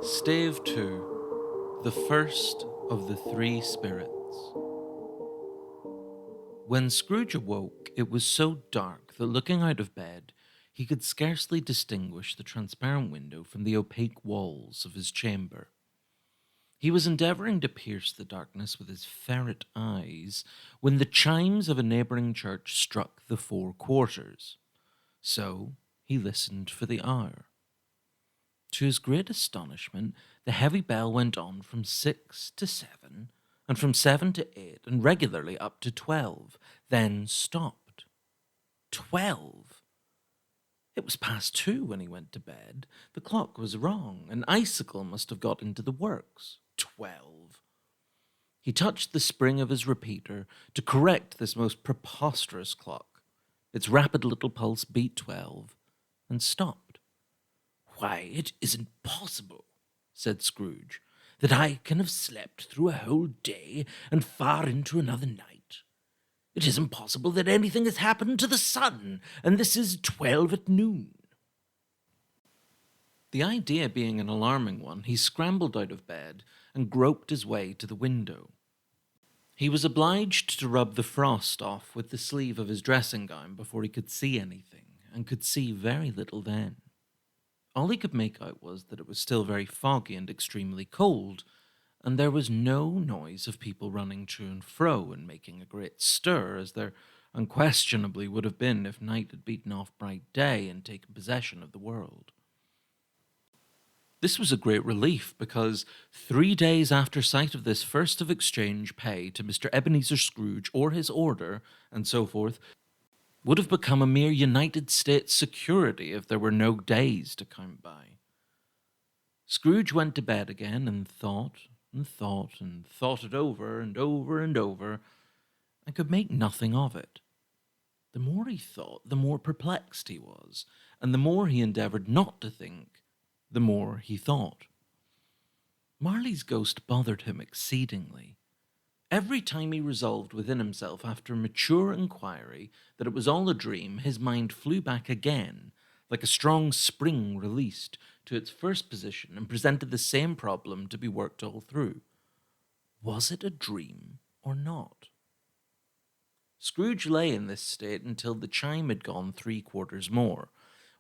Stave 2, the first of the three spirits. When Scrooge awoke, it was so dark that looking out of bed, he could scarcely distinguish the transparent window from the opaque walls of his chamber. He was endeavouring to pierce the darkness with his ferret eyes when the chimes of a neighbouring church struck the 4 quarters. So he listened for the hour. To his great astonishment, the heavy bell went on from 6 to 7, and from 7 to 8, and regularly up to 12, then stopped. 12! It was past 2 when he went to bed. The clock was wrong. An icicle must have got into the works. 12! He touched the spring of his repeater to correct this most preposterous clock. Its rapid little pulse beat 12, and stopped. "Why, it isn't possible," said Scrooge, "that I can have slept through a whole day and far into another night. It isn't possible that anything has happened to the sun, and this is 12 at noon." The idea being an alarming one, he scrambled out of bed and groped his way to the window. He was obliged to rub the frost off with the sleeve of his dressing gown before he could see anything, and could see very little then. All he could make out was that it was still very foggy and extremely cold, and there was no noise of people running to and fro and making a great stir, as there unquestionably would have been if night had beaten off bright day and taken possession of the world. This was a great relief, because 3 days after sight of this first of exchange pay to Mr. Ebenezer Scrooge or his order, and so forth, would have become a mere United States security if there were no days to count by. Scrooge went to bed again and thought and thought and thought it over and over and over, and could make nothing of it. The more he thought, the more perplexed he was, and the more he endeavoured not to think, the more he thought. Marley's ghost bothered him exceedingly. Every time he resolved within himself, after mature inquiry, that it was all a dream, his mind flew back again, like a strong spring released, to its first position, and presented the same problem to be worked all through. Was it a dream or not? Scrooge lay in this state until the chime had gone 3 quarters more,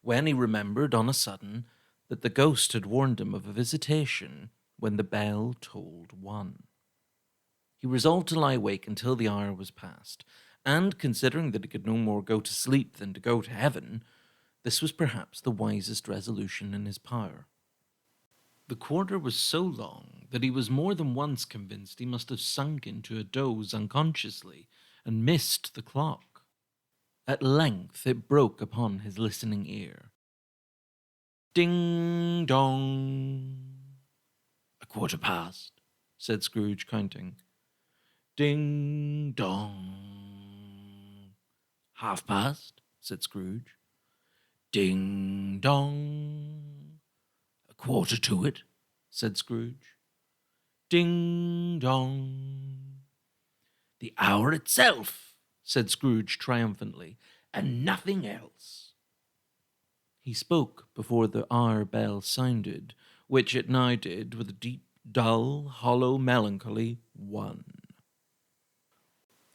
when he remembered on a sudden that the ghost had warned him of a visitation when the bell tolled 1. He resolved to lie awake until the hour was past, and considering that he could no more go to sleep than to go to heaven, this was perhaps the wisest resolution in his power. The quarter was so long that he was more than once convinced he must have sunk into a doze unconsciously and missed the clock. At length it broke upon his listening ear. Ding dong. "A quarter past," said Scrooge, counting. "Ding dong." "Half past," said Scrooge. "Ding dong." "A quarter to it," said Scrooge. "Ding dong." "The hour itself," said Scrooge triumphantly, "and nothing else." He spoke before the hour bell sounded, which it now did with a deep, dull, hollow, melancholy 1.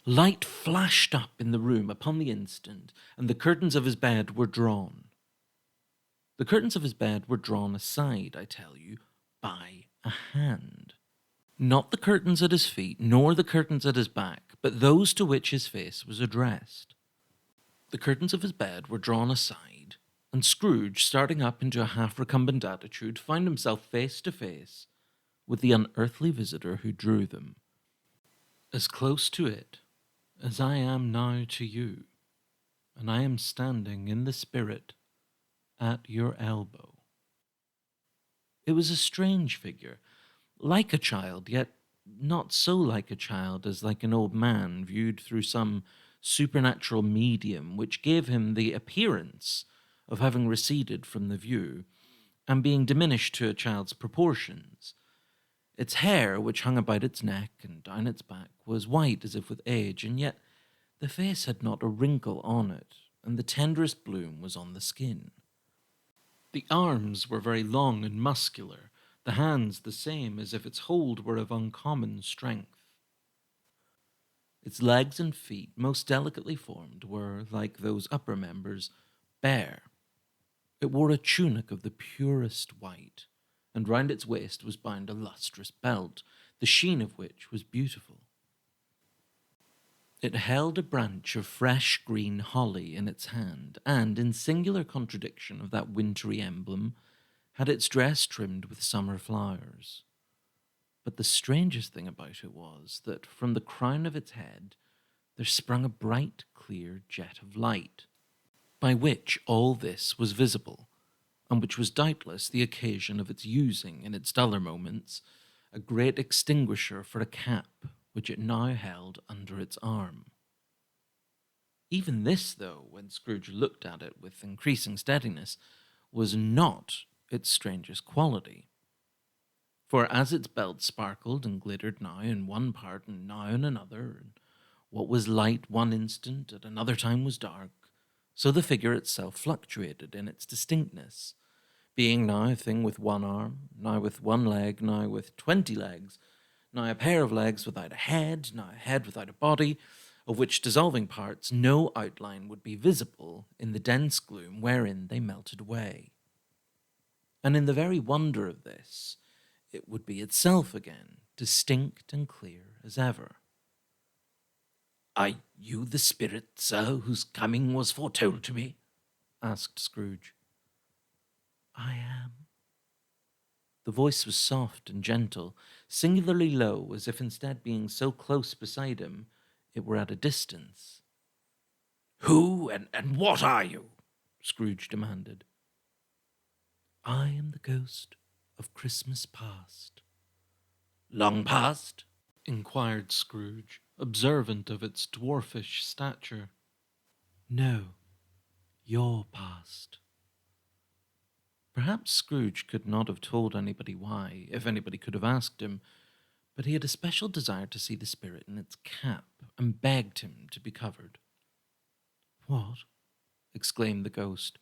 Light flashed up in the room upon the instant, and the curtains of his bed were drawn. The curtains of his bed were drawn aside, I tell you, by a hand. Not the curtains at his feet, nor the curtains at his back, but those to which his face was addressed. The curtains of his bed were drawn aside, and Scrooge, starting up into a half-recumbent attitude, found himself face to face with the unearthly visitor who drew them. As close to it as I am now to you, and I am standing in the spirit at your elbow. It was a strange figure, like a child, yet not so like a child as like an old man viewed through some supernatural medium which gave him the appearance of having receded from the view and being diminished to a child's proportions. Its hair, which hung about its neck and down its back, was white as if with age, and yet the face had not a wrinkle on it, and the tenderest bloom was on the skin. The arms were very long and muscular, the hands the same, as if its hold were of uncommon strength. Its legs and feet, most delicately formed, were, like those upper members, bare. It wore a tunic of the purest white, and round its waist was bound a lustrous belt, the sheen of which was beautiful. It held a branch of fresh green holly in its hand, and, in singular contradiction of that wintry emblem, had its dress trimmed with summer flowers. But the strangest thing about it was that from the crown of its head there sprung a bright, clear jet of light, by which all this was visible, and which was doubtless the occasion of its using, in its duller moments, a great extinguisher for a cap which it now held under its arm. Even this, though, when Scrooge looked at it with increasing steadiness, was not its strangest quality. For as its belt sparkled and glittered now in one part and now in another, and what was light one instant at another time was dark, so the figure itself fluctuated in its distinctness, being now a thing with one arm, now with one leg, now with 20 legs, now a pair of legs without a head, now a head without a body, of which dissolving parts no outline would be visible in the dense gloom wherein they melted away. And in the very wonder of this, it would be itself again, distinct and clear as ever. "Are you the spirit, sir, whose coming was foretold to me?" asked Scrooge. "I am." The voice was soft and gentle, singularly low, as if instead being so close beside him, it were at a distance. "Who and what are you?" Scrooge demanded. "I am the ghost of Christmas past." "Long past?" inquired Scrooge, observant of its dwarfish stature. "No, your past." Perhaps Scrooge could not have told anybody why, if anybody could have asked him, but he had a special desire to see the spirit in its cap, and begged him to be covered. "What?" exclaimed the ghost.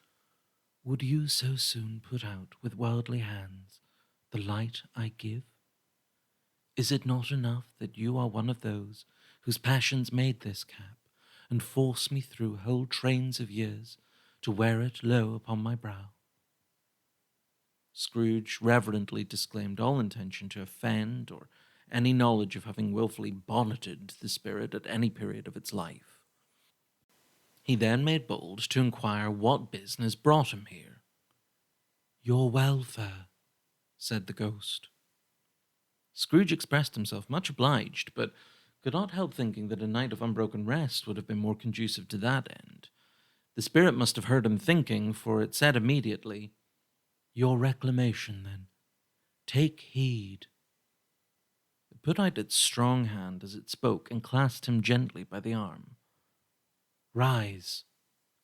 "Would you so soon put out with worldly hands the light I give? Is it not enough that you are one of those whose passions made this cap, and force me through whole trains of years to wear it low upon my brow?" Scrooge reverently disclaimed all intention to offend or any knowledge of having wilfully bonneted the spirit at any period of its life. He then made bold to inquire what business brought him here. "Your welfare," said the ghost. Scrooge expressed himself much obliged, but could not help thinking that a night of unbroken rest would have been more conducive to that end. The spirit must have heard him thinking, for it said immediately, "Your reclamation, then. Take heed." It put out its strong hand as it spoke and clasped him gently by the arm. "Rise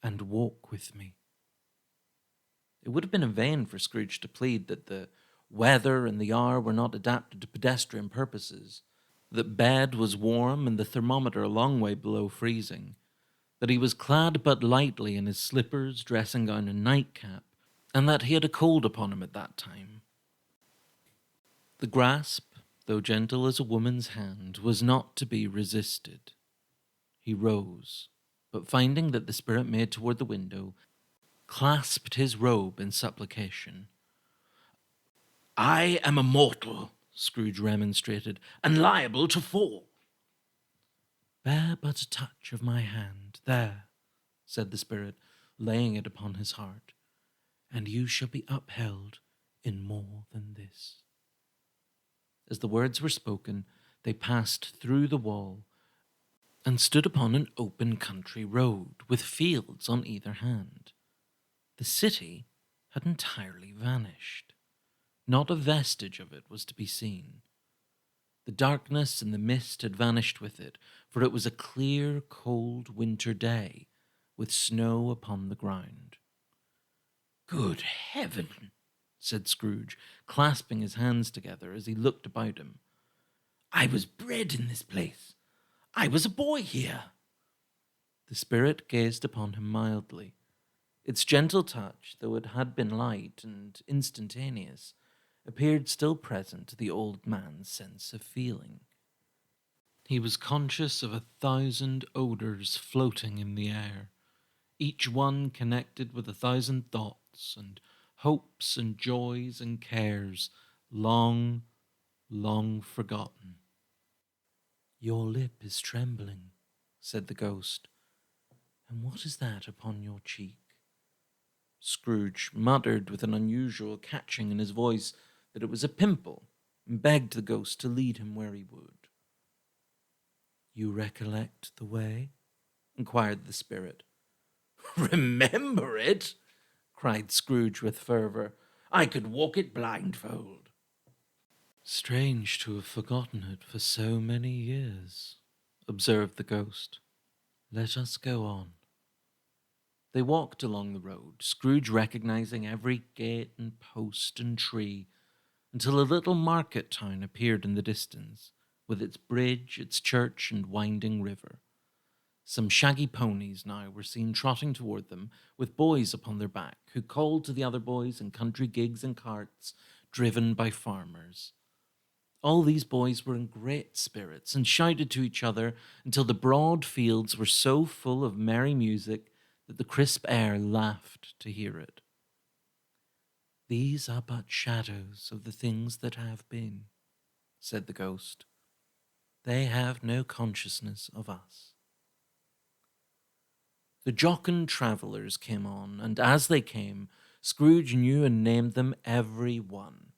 and walk with me." It would have been in vain for Scrooge to plead that the weather and the hour were not adapted to pedestrian purposes, that bed was warm and the thermometer a long way below freezing, that he was clad but lightly in his slippers, dressing gown, and nightcap, and that he had a cold upon him at that time. The grasp, though gentle as a woman's hand, was not to be resisted. He rose, but finding that the spirit made toward the window, clasped his robe in supplication. "I am a mortal," Scrooge remonstrated, "and liable to fall." "Bear but a touch of my hand, there," said the spirit, laying it upon his heart, "and you shall be upheld in more than this." As the words were spoken, they passed through the wall and stood upon an open country road, with fields on either hand. The city had entirely vanished. Not a vestige of it was to be seen. The darkness and the mist had vanished with it, for it was a clear, cold winter day, with snow upon the ground. "Good heaven!" said Scrooge, clasping his hands together as he looked about him. "I was bred in this place. I was a boy here." The spirit gazed upon him mildly. Its gentle touch, though it had been light and instantaneous, appeared still present to the old man's sense of feeling. He was conscious of 1,000 odors floating in the air, each one connected with 1,000 thoughts and hopes and joys and cares long, long forgotten. "Your lip is trembling," said the ghost. "And what is that upon your cheek?" Scrooge muttered with an unusual catching in his voice that it was a pimple, and begged the ghost to lead him where he would. "You recollect the way?" inquired the spirit. "Remember it?" cried Scrooge with fervour. "I could walk it blindfold." "Strange to have forgotten it for so many years," observed the ghost. "Let us go on." They walked along the road, Scrooge recognizing every gate and post and tree, until a little market town appeared in the distance, with its bridge, its church, and winding river. Some shaggy ponies now were seen trotting toward them, with boys upon their back, who called to the other boys in country gigs and carts, driven by farmers. All these boys were in great spirits, and shouted to each other until the broad fields were so full of merry music that the crisp air laughed to hear it. "These are but shadows of the things that have been," said the ghost. "They have no consciousness of us." The jocund travellers came on, and as they came, Scrooge knew and named them every one.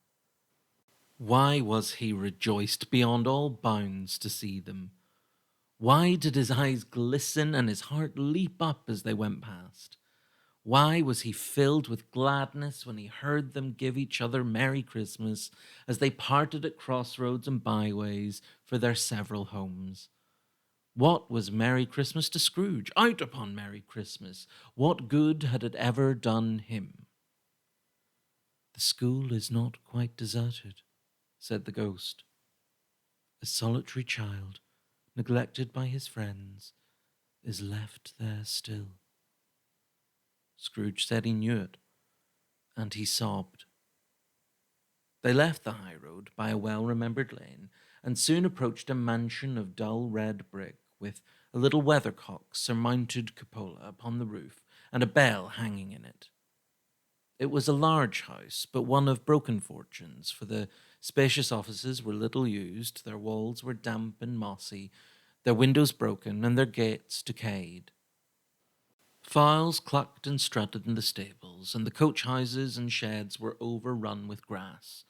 Why was he rejoiced beyond all bounds to see them? Why did his eyes glisten and his heart leap up as they went past? Why was he filled with gladness when he heard them give each other Merry Christmas as they parted at crossroads and byways for their several homes? What was Merry Christmas to Scrooge? Out upon Merry Christmas! What good had it ever done him? "The school is not quite deserted," said the ghost. "A solitary child, neglected by his friends, is left there still." Scrooge said he knew it, and he sobbed. They left the high road by a well-remembered lane, and soon approached a mansion of dull red brick, with a little weathercock-surmounted cupola upon the roof, and a bell hanging in it. It was a large house, but one of broken fortunes, for the spacious offices were little used, their walls were damp and mossy, their windows broken, and their gates decayed. Fowls clucked and strutted in the stables, and the coach-houses and sheds were overrun with grass.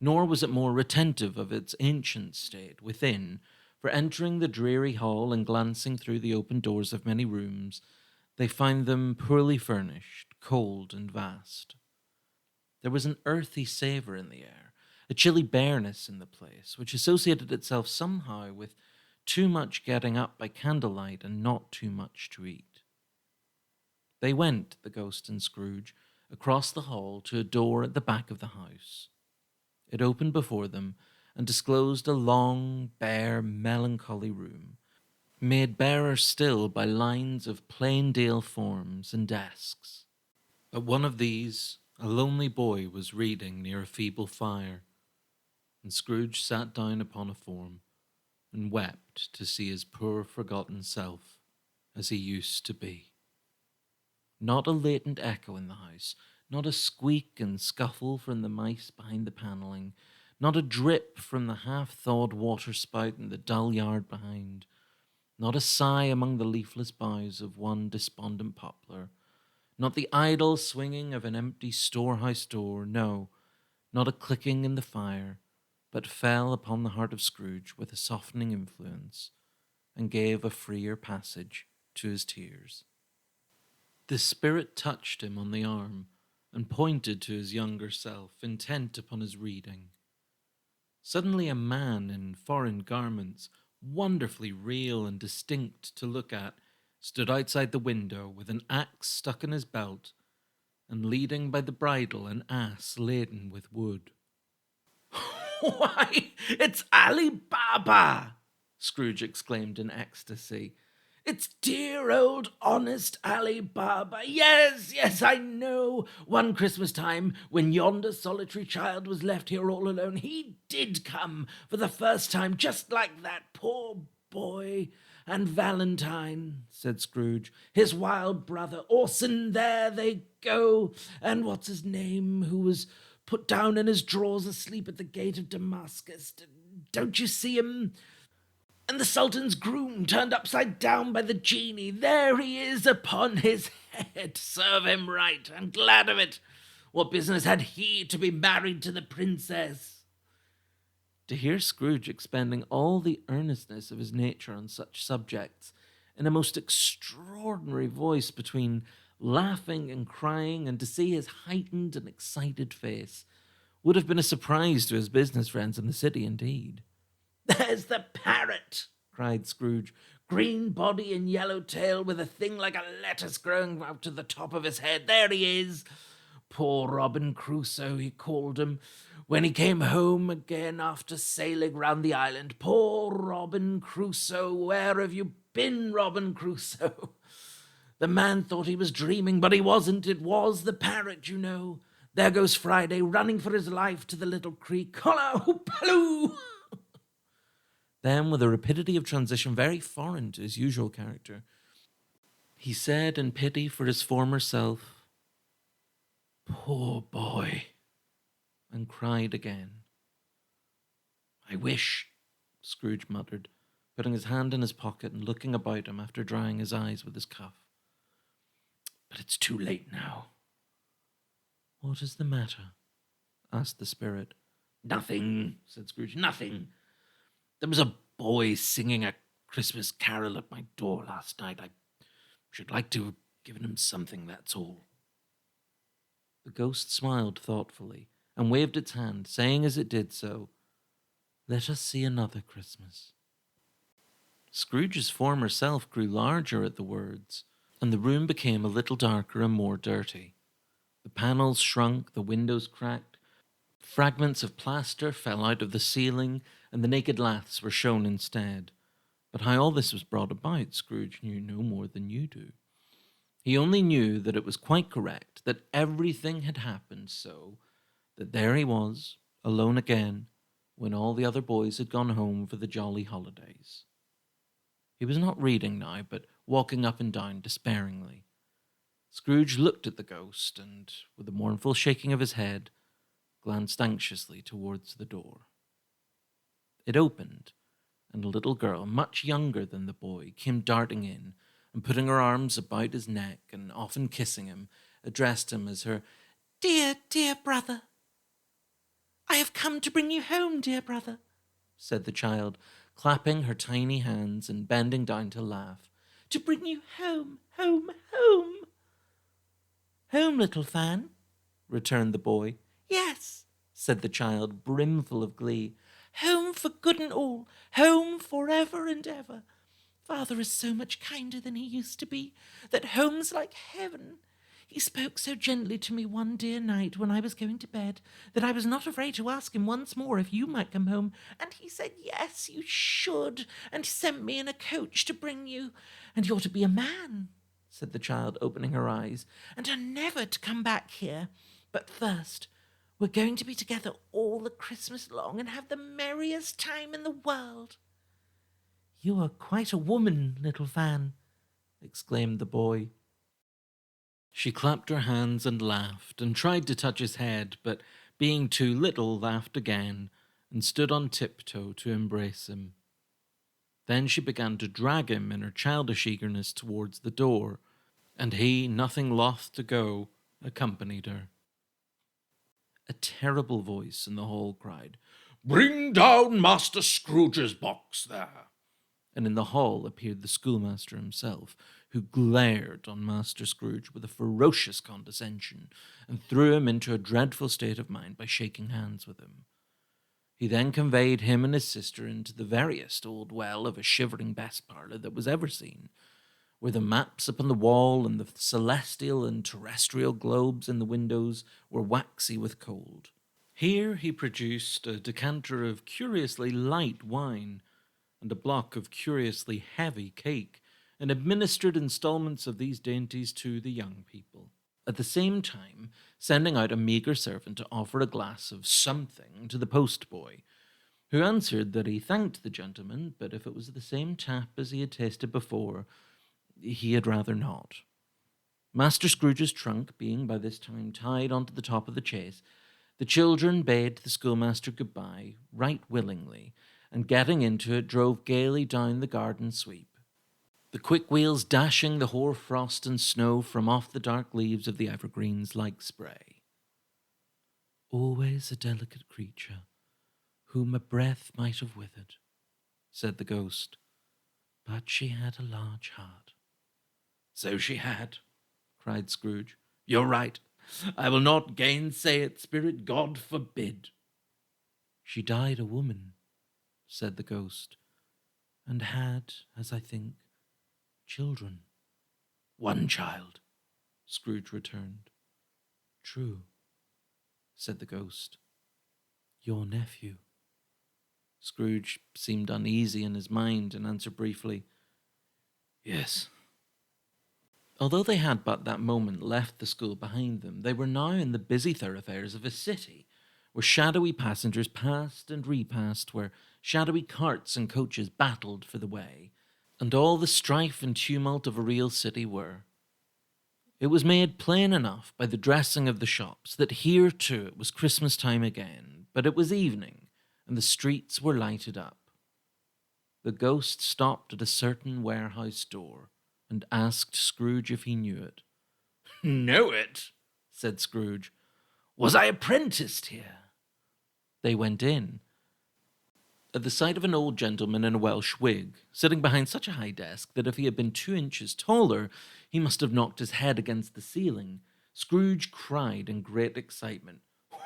Nor was it more retentive of its ancient state within, for entering the dreary hall and glancing through the open doors of many rooms, they found them poorly furnished, cold, and vast. There was an earthy savour in the air, a chilly bareness in the place, which associated itself somehow with too much getting up by candlelight and not too much to eat. They went, the ghost and Scrooge, across the hall to a door at the back of the house. It opened before them and disclosed a long, bare, melancholy room, made barer still by lines of plain deal forms and desks. At one of these, a lonely boy was reading near a feeble fire, and Scrooge sat down upon a form and wept to see his poor forgotten self as he used to be. Not a latent echo in the house, not a squeak and scuffle from the mice behind the panelling, not a drip from the half-thawed water-spout in the dull yard behind, not a sigh among the leafless boughs of one despondent poplar, not the idle swinging of an empty storehouse door, no, not a clicking in the fire, but fell upon the heart of Scrooge with a softening influence, and gave a freer passage to his tears. The spirit touched him on the arm, and pointed to his younger self, intent upon his reading. Suddenly a man in foreign garments, wonderfully real and distinct to look at, stood outside the window with an axe stuck in his belt, and leading by the bridle an ass laden with wood. "Why, it's Ali Baba!" Scrooge exclaimed in ecstasy. It's dear old honest Ali Baba. Yes, yes, I know. One Christmas time, when yonder solitary child was left here all alone, he did come for the first time, just like that, poor boy. And Valentine, said Scrooge, his wild brother, Orson, there they go. And what's his name, who was put down in his drawers asleep at the gate of Damascus? Don't you see him? And the Sultan's groom turned upside down by the genie. There he is upon his head. Serve him right. I'm glad of it. What business had he to be married to the princess? To hear Scrooge expending all the earnestness of his nature on such subjects, in a most extraordinary voice between laughing and crying, and to see his heightened and excited face, would have been a surprise to his business friends in the city indeed. There's the parrot, cried Scrooge. Green body and yellow tail, with a thing like a lettuce growing out to the top of his head. There he is. Poor Robin Crusoe, he called him, when he came home again after sailing round the island. Poor Robin Crusoe, where have you been, Robin Crusoe? The man thought he was dreaming, but he wasn't. It was the parrot, you know. There goes Friday, running for his life to the little creek. Holla, hoopaloo! Then, with a rapidity of transition very foreign to his usual character, he said in pity for his former self, Poor boy, and cried again. I wish, Scrooge muttered, putting his hand in his pocket and looking about him after drying his eyes with his cuff. But it's too late now. What is the matter? Asked the spirit. Nothing, said Scrooge, nothing. There was a boy singing a Christmas carol at my door last night. I should like to have given him something, that's all. The ghost smiled thoughtfully and waved its hand, saying as it did so, Let us see another Christmas. Scrooge's former self grew larger at the words, and the room became a little darker and more dirty. The panels shrunk, the windows cracked, fragments of plaster fell out of the ceiling, and the naked laths were shown instead. But how all this was brought about, Scrooge knew no more than you do. He only knew that it was quite correct, that everything had happened so, that there he was, alone again, when all the other boys had gone home for the jolly holidays. He was not reading now, but walking up and down despairingly. Scrooge looked at the ghost, and, with a mournful shaking of his head, glanced anxiously towards the door. It opened, and a little girl, much younger than the boy, came darting in, and putting her arms about his neck and often kissing him, addressed him as her dear, dear brother. I have come to bring you home, dear brother, said the child, clapping her tiny hands and bending down to laugh. To bring you home, home, home. Home, little Fan, returned the boy. Yes, said the child, brimful of glee. Home for good and all, home forever and ever. Father is so much kinder than he used to be, that home's like heaven. He spoke so gently to me one dear night when I was going to bed that I was not afraid to ask him once more if you might come home, and he said yes, you should, and sent me in a coach to bring you. And you're to be a man, said the child, opening her eyes, and are never to come back here. But first, we're going to be together all the Christmas long and have the merriest time in the world. You are quite a woman, little Fan, exclaimed the boy. She clapped her hands and laughed, and tried to touch his head, but being too little, laughed again, and stood on tiptoe to embrace him. Then she began to drag him in her childish eagerness towards the door, and he, nothing loth to go, accompanied her. A terrible voice in the hall cried, Bring down Master Scrooge's box there. And in the hall appeared the schoolmaster himself, who glared on Master Scrooge with a ferocious condescension, and threw him into a dreadful state of mind by shaking hands with him. He then conveyed him and his sister into the veriest old well of a shivering best parlour that was ever seen, where the maps upon the wall and the celestial and terrestrial globes in the windows were waxy with cold. Here he produced a decanter of curiously light wine, and a block of curiously heavy cake, and administered installments of these dainties to the young people, at the same time sending out a meagre servant to offer a glass of something to the postboy, who answered that he thanked the gentleman, but if it was the same tap as he had tasted before, he had rather not. Master Scrooge's trunk being by this time tied onto the top of the chaise, the children bade the schoolmaster goodbye right willingly, and getting into it drove gaily down the garden sweep, the quick wheels dashing the hoar frost and snow from off the dark leaves of the evergreens like spray. "Always a delicate creature, whom a breath might have withered," said the ghost, "but she had a large heart." "So she had," cried Scrooge. "You're right. I will not gainsay it, Spirit. God forbid." "She died a woman," said the ghost, "and had, as I think, children." "One child," Scrooge returned. "True," said the ghost. "Your nephew." Scrooge seemed uneasy in his mind and answered briefly, "Yes." Although they had but that moment left the school behind them, they were now in the busy thoroughfares of a city, where shadowy passengers passed and repassed, where shadowy carts and coaches battled for the way, and all the strife and tumult of a real city were. It was made plain enough by the dressing of the shops that here too it was Christmas time again, but it was evening, and the streets were lighted up. The ghost stopped at a certain warehouse door, and asked Scrooge if he knew it. "Know it?" said Scrooge. "Was I apprenticed here?" They went in. At the sight of an old gentleman in a Welsh wig, sitting behind such a high desk that if he had been 2 inches taller, he must have knocked his head against the ceiling, Scrooge cried in great excitement,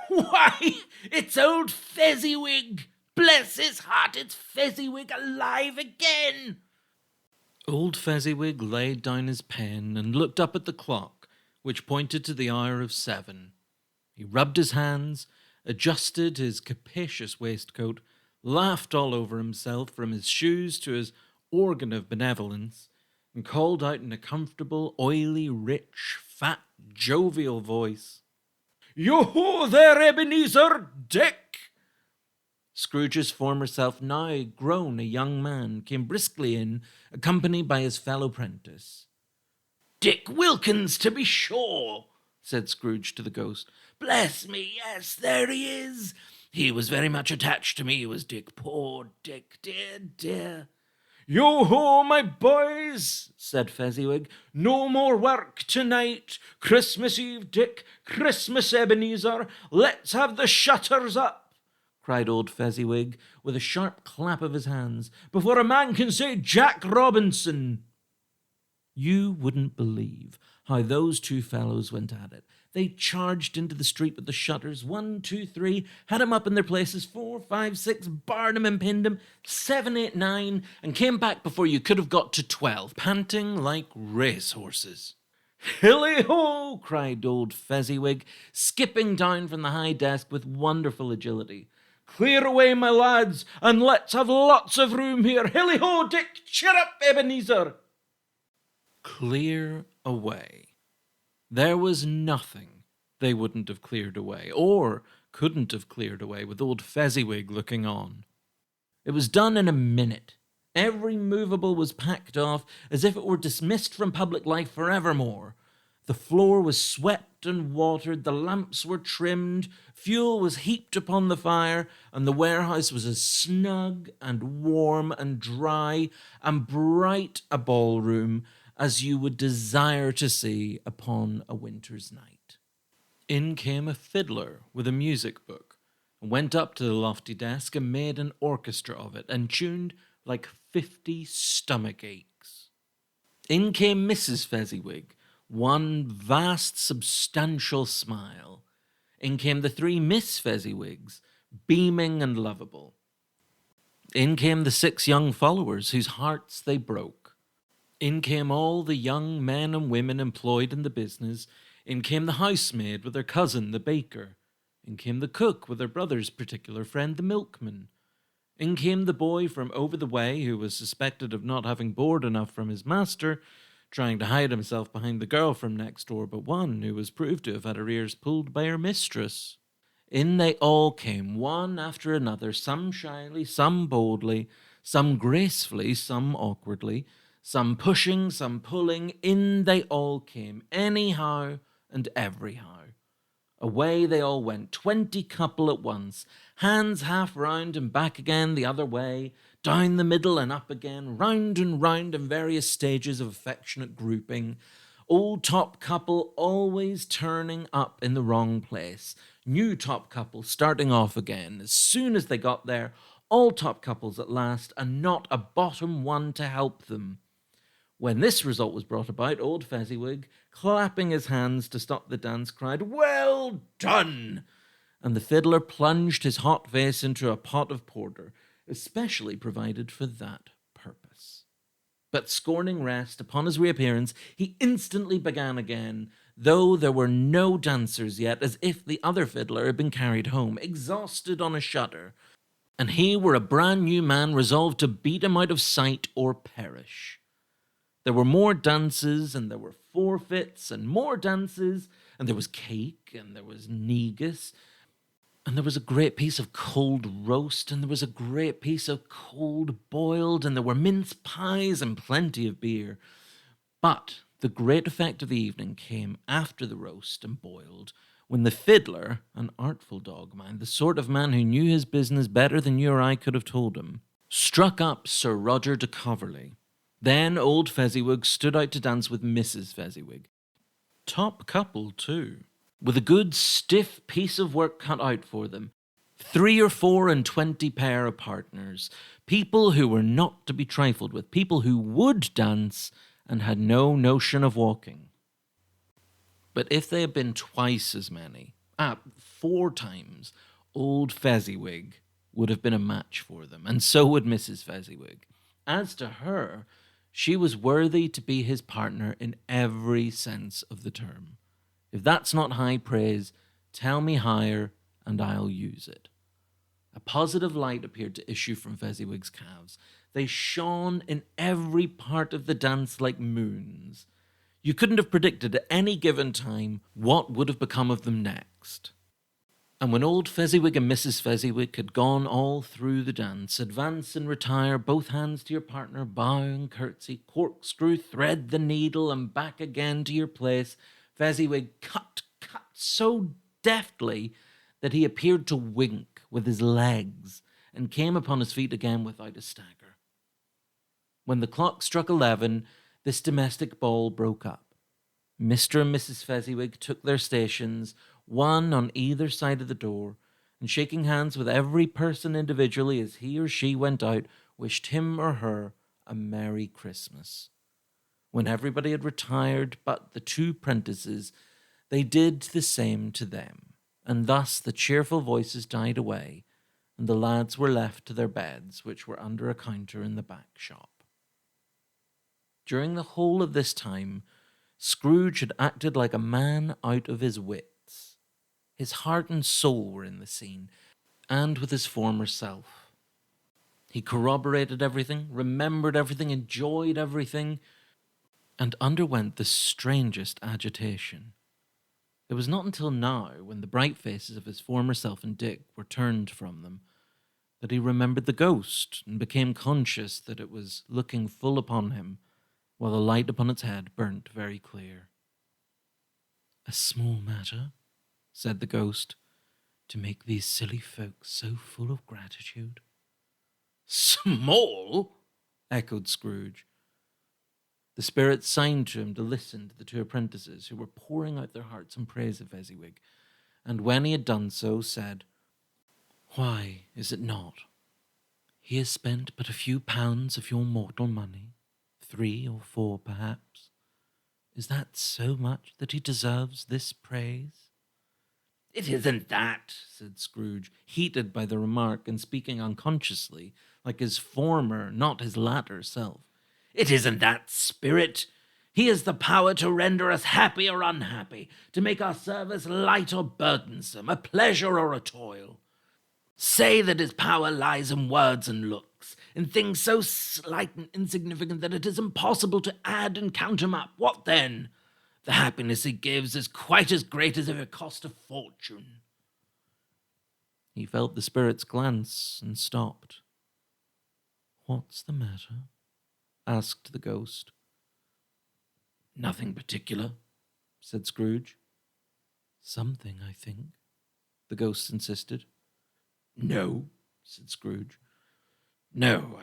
"Why, it's old Fezziwig! Bless his heart, it's Fezziwig alive again!" Old Fezziwig laid down his pen and looked up at the clock, which pointed to the hour of 7. He rubbed his hands, adjusted his capacious waistcoat, laughed all over himself from his shoes to his organ of benevolence, and called out in a comfortable, oily, rich, fat, jovial voice, "Yo-ho there, Ebenezer! Dick!" Scrooge's former self, now grown a young man, came briskly in, accompanied by his fellow prentice. "Dick Wilkins, to be sure," said Scrooge to the ghost. "Bless me, yes, there he is. He was very much attached to me, was Dick. Poor Dick, dear, dear." "Yo-ho, my boys," said Fezziwig. "No more work tonight. Christmas Eve, Dick. Christmas, Ebenezer. Let's have the shutters up," cried old Fezziwig, with a sharp clap of his hands, "before a man can say Jack Robinson." You wouldn't believe how those two fellows went at it. They charged into the street with the shutters, 1, 2, 3, had 'em up in their places, 4, 5, 6, barred 'em and pinned 'em, 7, 8, 9, and came back before you could have got to 12, panting like racehorses. "Hilly-ho!" cried old Fezziwig, skipping down from the high desk with wonderful agility. "Clear away, my lads, and let's have lots of room here. Hilly-ho, Dick! Cheer up, Ebenezer!" Clear away. There was nothing they wouldn't have cleared away, or couldn't have cleared away with old Fezziwig looking on. It was done in a minute. Every movable was packed off as if it were dismissed from public life forevermore. The floor was swept and watered, the lamps were trimmed, fuel was heaped upon the fire, and the warehouse was as snug and warm and dry and bright a ballroom as you would desire to see upon a winter's night. In came a fiddler with a music book, and went up to the lofty desk and made an orchestra of it, and tuned like 50 stomach aches. In came Mrs. Fezziwig, one vast substantial smile. In came the 3 Miss Fezziwigs, beaming and lovable. In came the 6 young followers, whose hearts they broke. In came all the young men and women employed in the business. In came the housemaid with her cousin, the baker. In came the cook with her brother's particular friend, the milkman. In came the boy from over the way, who was suspected of not having board enough from his master, trying to hide himself behind the girl from next door but one, who was proved to have had her ears pulled by her mistress. In they all came, one after another, some shyly, some boldly, some gracefully, some awkwardly, some pushing, some pulling. In they all came, anyhow and everyhow. Away they all went, 20 couple at once, hands half round and back again the other way, down the middle and up again, round and round in various stages of affectionate grouping. Old top couple always turning up in the wrong place. New top couple starting off again. As soon as they got there, all top couples at last, and not a bottom one to help them. When this result was brought about, old Fezziwig, clapping his hands to stop the dance, cried, "Well done!" And the fiddler plunged his hot face into a pot of porter, especially provided for that purpose. But scorning rest, upon his reappearance, he instantly began again, though there were no dancers yet, as if the other fiddler had been carried home, exhausted on a shutter, and he were a brand new man resolved to beat him out of sight or perish. There were more dances, and there were forfeits, and more dances, and there was cake, and there was negus, and there was a great piece of cold roast, and there was a great piece of cold boiled, and there were mince pies and plenty of beer. But the great effect of the evening came after the roast and boiled, when the fiddler, an artful dog, mind, the sort of man who knew his business better than you or I could have told him, struck up Sir Roger de Coverley. Then old Fezziwig stood out to dance with Mrs. Fezziwig. Top couple, too, with a good stiff piece of work cut out for them. 3 or 4 and 20 pair of partners, people who were not to be trifled with, people who would dance and had no notion of walking. But if they had been twice as many, 4 times, old Fezziwig would have been a match for them, and so would Mrs. Fezziwig. As to her, she was worthy to be his partner in every sense of the term. If that's not high praise, tell me higher, and I'll use it. A positive light appeared to issue from Fezziwig's calves. They shone in every part of the dance like moons. You couldn't have predicted at any given time what would have become of them next. And when old Fezziwig and Mrs. Fezziwig had gone all through the dance, advance and retire, both hands to your partner, bow and curtsy, corkscrew, thread the needle, and back again to your place, Fezziwig cut so deftly that he appeared to wink with his legs, and came upon his feet again without a stagger. When the clock struck 11, this domestic ball broke up. Mr. and Mrs. Fezziwig took their stations, one on either side of the door, and shaking hands with every person individually as he or she went out, wished him or her a Merry Christmas. When everybody had retired but the 2 prentices, they did the same to them, and thus the cheerful voices died away, and the lads were left to their beds, which were under a counter in the back shop. During the whole of this time, Scrooge had acted like a man out of his wits. His heart and soul were in the scene, and with his former self. He corroborated everything, remembered everything, enjoyed everything, and underwent the strangest agitation. It was not until now, when the bright faces of his former self and Dick were turned from them, that he remembered the ghost, and became conscious that it was looking full upon him, while the light upon its head burnt very clear. "A small matter," said the ghost, "to make these silly folks so full of gratitude." "Small?" echoed Scrooge. The spirit signed to him to listen to the 2 apprentices, who were pouring out their hearts in praise of Fezziwig, and when he had done so, said, "Why is it not? He has spent but a few pounds of your mortal money, 3 or 4 perhaps. Is that so much that he deserves this praise?" "It isn't that," said Scrooge, heated by the remark and speaking unconsciously, like his former, not his latter self. "It isn't that, spirit. He has the power to render us happy or unhappy, to make our service light or burdensome, a pleasure or a toil. Say that its power lies in words and looks, in things so slight and insignificant that it is impossible to add and count him up. What then? The happiness he gives is quite as great as if it cost a fortune. He felt the spirit's glance and stopped. What's the matter? Asked the ghost. Nothing particular, said Scrooge. Something, I think, the ghost insisted. No, said Scrooge. No,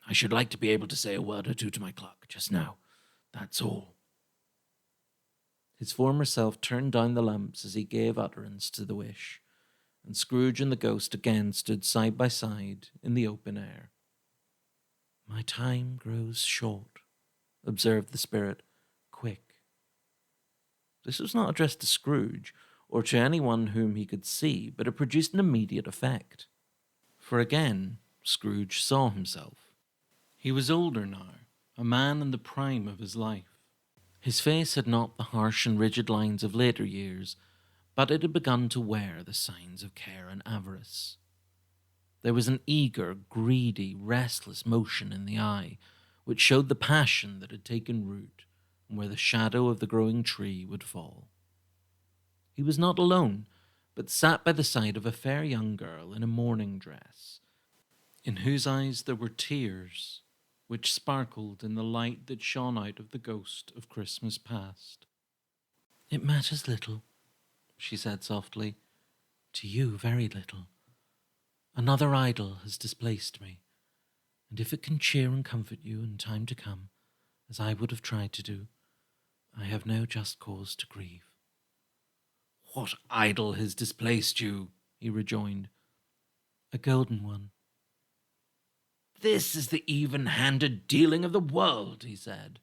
I should like to be able to say a word or two to my clerk just now. That's all. His former self turned down the lamps as he gave utterance to the wish, and Scrooge and the ghost again stood side by side in the open air. My time grows short, observed the spirit. Quick. This was not addressed to Scrooge, or to anyone whom he could see, but it produced an immediate effect. For again, Scrooge saw himself. He was older now, a man in the prime of his life. His face had not the harsh and rigid lines of later years, but it had begun to wear the signs of care and avarice. There was an eager, greedy, restless motion in the eye, which showed the passion that had taken root, and where the shadow of the growing tree would fall. He was not alone, but sat by the side of a fair young girl in a mourning dress, in whose eyes there were tears, which sparkled in the light that shone out of the ghost of Christmas past. It matters little, she said softly. To you, very little. Another idol has displaced me, and if it can cheer and comfort you in time to come, as I would have tried to do, I have no just cause to grieve. What idol has displaced you? He rejoined. A golden one. This is the even-handed dealing of the world, he said.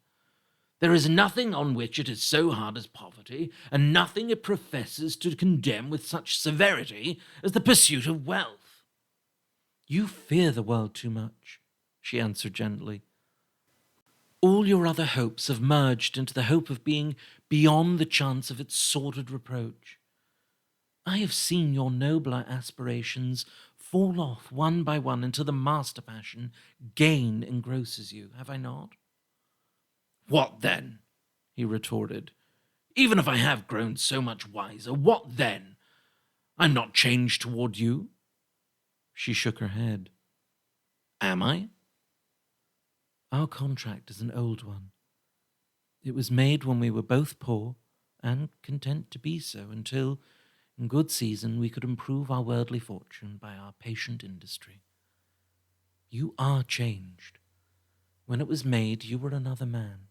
There is nothing on which it is so hard as poverty, and nothing it professes to condemn with such severity as the pursuit of wealth. You fear the world too much, she answered gently. All your other hopes have merged into the hope of being beyond the chance of its sordid reproach. I have seen your nobler aspirations fall off one by one until the master passion, gain, engrosses you, have I not? What then? He retorted. Even if I have grown so much wiser, what then? I'm not changed toward you. She shook her head. Am I? Our contract is an old one. It was made when we were both poor and content to be so until, in good season, we could improve our worldly fortune by our patient industry. You are changed. When it was made, you were another man.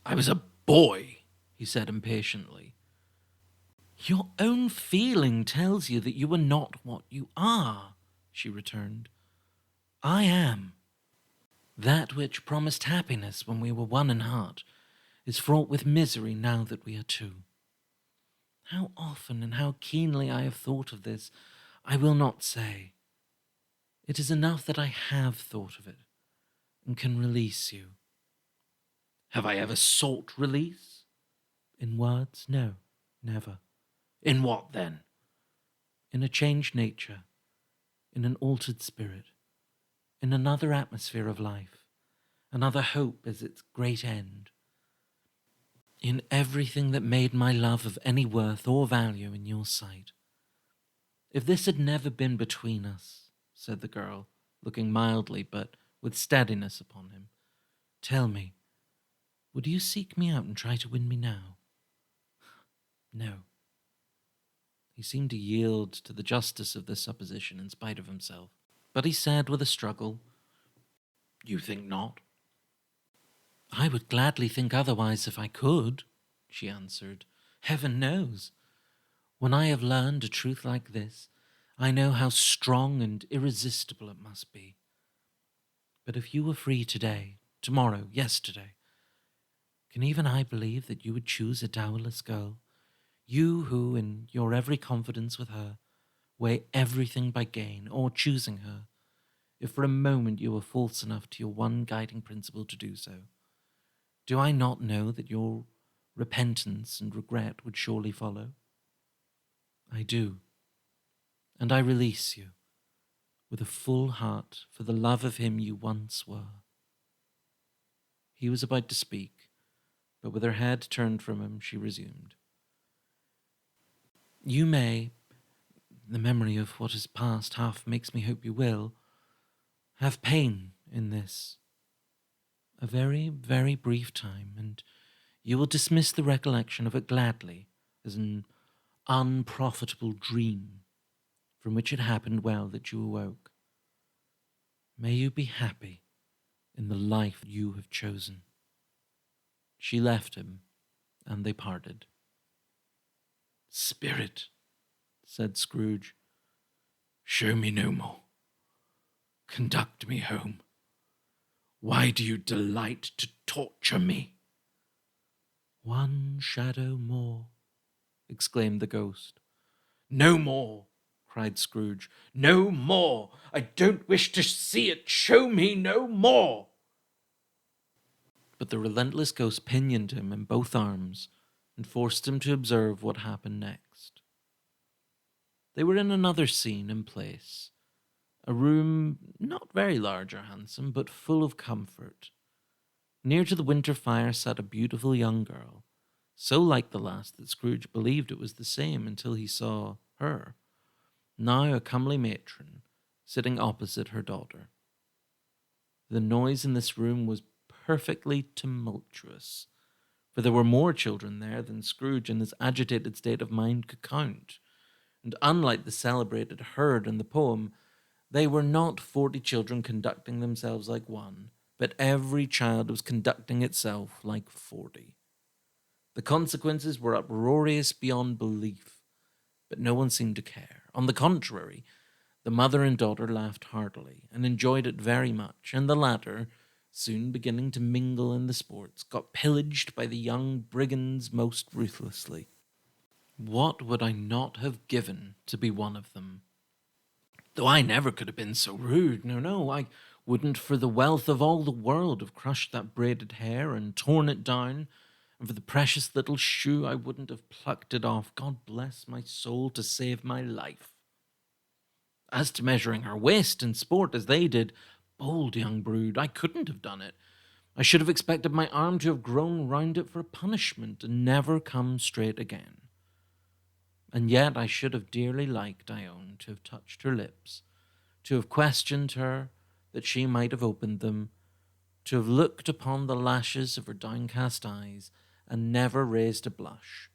I was a boy, he said impatiently. Your own feeling tells you that you are not what you are, she returned. I am. That which promised happiness when we were one in heart is fraught with misery now that we are two. How often and how keenly I have thought of this, I will not say. It is enough that I have thought of it and can release you. Have I ever sought release? In words, no, never. In what, then? In a changed nature, in an altered spirit, in another atmosphere of life, another hope as its great end. In everything that made my love of any worth or value in your sight. If this had never been between us, said the girl, looking mildly but with steadiness upon him, tell me, would you seek me out and try to win me now? No. He seemed to yield to the justice of this supposition in spite of himself, but he said with a struggle, You think not? I would gladly think otherwise if I could, she answered. Heaven knows. When I have learned a truth like this, I know how strong and irresistible it must be. But if you were free today, tomorrow, yesterday, can even I believe that you would choose a dowerless girl? You who, in your every confidence with her, weigh everything by gain, or choosing her, if for a moment you were false enough to your one guiding principle to do so. Do I not know that your repentance and regret would surely follow? I do. and I release you, with a full heart for the love of him you once were." He was about to speak, but with her head turned from him, she resumed. "You may, the memory of what is past half makes me hope you will, have pain in this, a very, very brief time, and you will dismiss the recollection of it gladly as an unprofitable dream from which it happened well that you awoke. May you be happy in the life you have chosen." She left him, and they parted. "Spirit," said Scrooge, "show me no more. Conduct me home. Why do you delight to torture me?" "One shadow more," exclaimed the ghost. "No more," cried Scrooge. "No more. I don't wish to see it. Show me no more." But the relentless ghost pinioned him in both arms and forced him to observe what happened next. They were in another scene and place, a room not very large or handsome, but full of comfort. Near to the winter fire sat a beautiful young girl, so like the last that Scrooge believed it was the same until he saw her, now a comely matron, sitting opposite her daughter. The noise in this room was perfectly tumultuous, for there were more children there than Scrooge in his agitated state of mind could count, and unlike the celebrated herd in the poem, they were not 40 children conducting themselves like one, but every child was conducting itself like 40. The consequences were uproarious beyond belief, but no one seemed to care. On the contrary, the mother and daughter laughed heartily and enjoyed it very much, and the latter, soon beginning to mingle in the sports, got pillaged by the young brigands most ruthlessly. What would I not have given to be one of them? Though I never could have been so rude. No, I wouldn't for the wealth of all the world have crushed that braided hair and torn it down, and for the precious little shoe I wouldn't have plucked it off, God bless my soul, to save my life. As to measuring her waist in sport as they did, bold young brood, I couldn't have done it. I should have expected my arm to have grown round it for punishment and never come straight again. And yet I should have dearly liked, I own, to have touched her lips, to have questioned her that she might have opened them, to have looked upon the lashes of her downcast eyes and never raised a blush,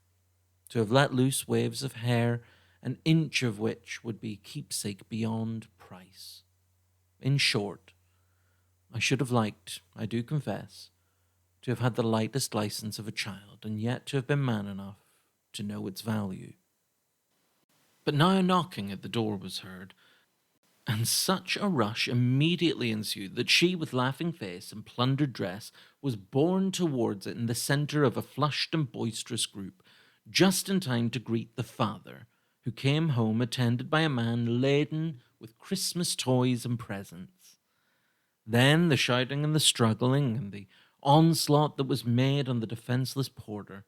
to have let loose waves of hair, an inch of which would be keepsake beyond price. In short, I should have liked, I do confess, to have had the lightest license of a child, and yet to have been man enough to know its value. But now a knocking at the door was heard, and such a rush immediately ensued that she, with laughing face and plundered dress, was borne towards it in the centre of a flushed and boisterous group, just in time to greet the father, who came home attended by a man laden with Christmas toys and presents. Then the shouting and the struggling and the onslaught that was made on the defenceless porter,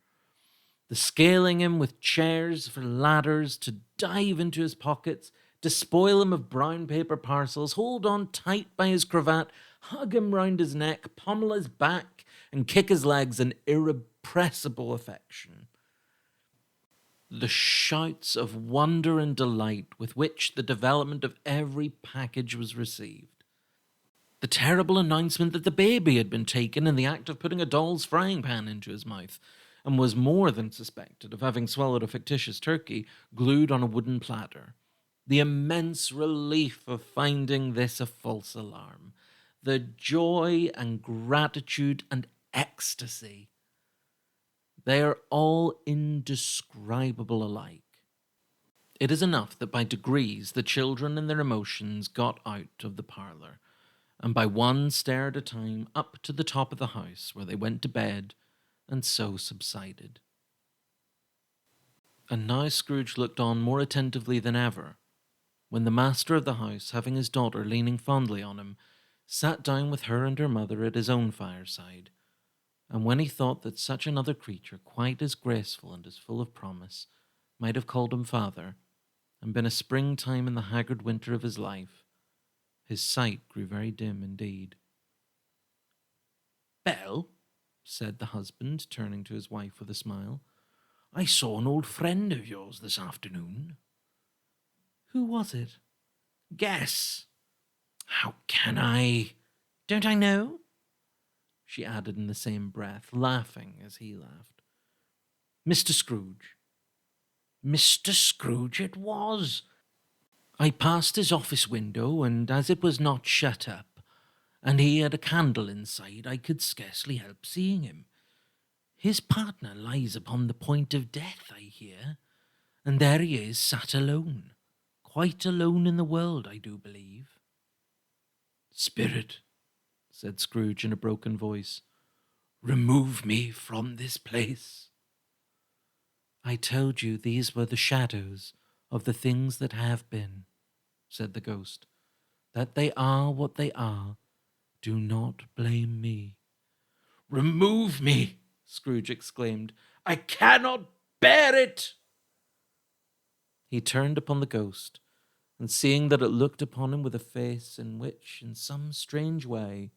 the scaling him with chairs for ladders to dive into his pockets, to spoil him of brown paper parcels, hold on tight by his cravat, hug him round his neck, pommel his back, and kick his legs in irrepressible affection. The shouts of wonder and delight with which the development of every package was received. The terrible announcement that the baby had been taken in the act of putting a doll's frying pan into his mouth, and was more than suspected of having swallowed a fictitious turkey glued on a wooden platter. The immense relief of finding this a false alarm. The joy and gratitude and ecstasy. They are all indescribable alike. It is enough that by degrees the children and their emotions got out of the parlour, and by one stair at a time up to the top of the house, where they went to bed, and so subsided. And now Scrooge looked on more attentively than ever, when the master of the house, having his daughter leaning fondly on him, sat down with her and her mother at his own fireside, and when he thought that such another creature, quite as graceful and as full of promise, might have called him father, and been a springtime in the haggard winter of his life, his sight grew very dim indeed. "Belle," said the husband, turning to his wife with a smile, "I saw an old friend of yours this afternoon." "Who was it?" "Guess." "How can I? Don't I know?" she added in the same breath, laughing as he laughed. "Mr. Scrooge." "Mr. Scrooge it was. I passed his office window, and as it was not shut up, and he had a candle inside, I could scarcely help seeing him. His partner lies upon the point of death, I hear, and there he is, sat alone. Quite alone in the world, I do believe." "Spirit," said Scrooge in a broken voice, "remove me from this place." "I told you these were the shadows of the things that have been," said the ghost. "That they are what they are. Do not blame me." "Remove me!" Scrooge exclaimed. "I cannot bear it." He turned upon the ghost, and seeing that it looked upon him with a face in which, in some strange way,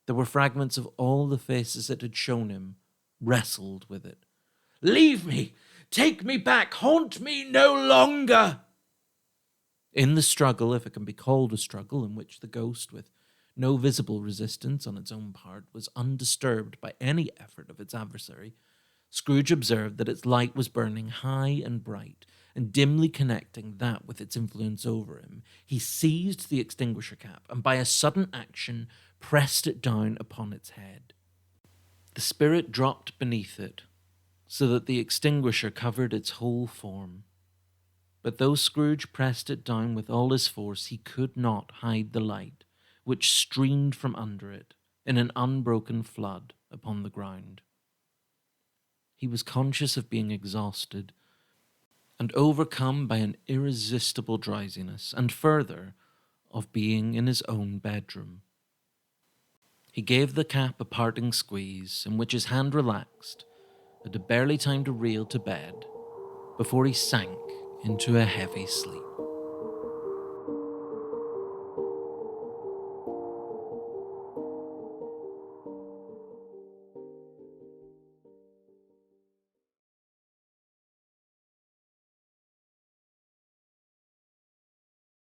there were fragments of all the faces it had shown him, wrestled with it. "Leave me! Take me back! Haunt me no longer!" In the struggle, if it can be called a struggle, in which the ghost, with no visible resistance on its own part, was undisturbed by any effort of its adversary, Scrooge observed that its light was burning high and bright, and dimly connecting that with its influence over him, he seized the extinguisher cap, and by a sudden action pressed it down upon its head. The spirit dropped beneath it, so that the extinguisher covered its whole form. But though Scrooge pressed it down with all his force, he could not hide the light, which streamed from under it in an unbroken flood upon the ground. He was conscious of being exhausted and overcome by an irresistible drowsiness, and further, of being in his own bedroom. He gave the cap a parting squeeze, in which his hand relaxed, and had barely time to reel to bed before he sank into a heavy sleep.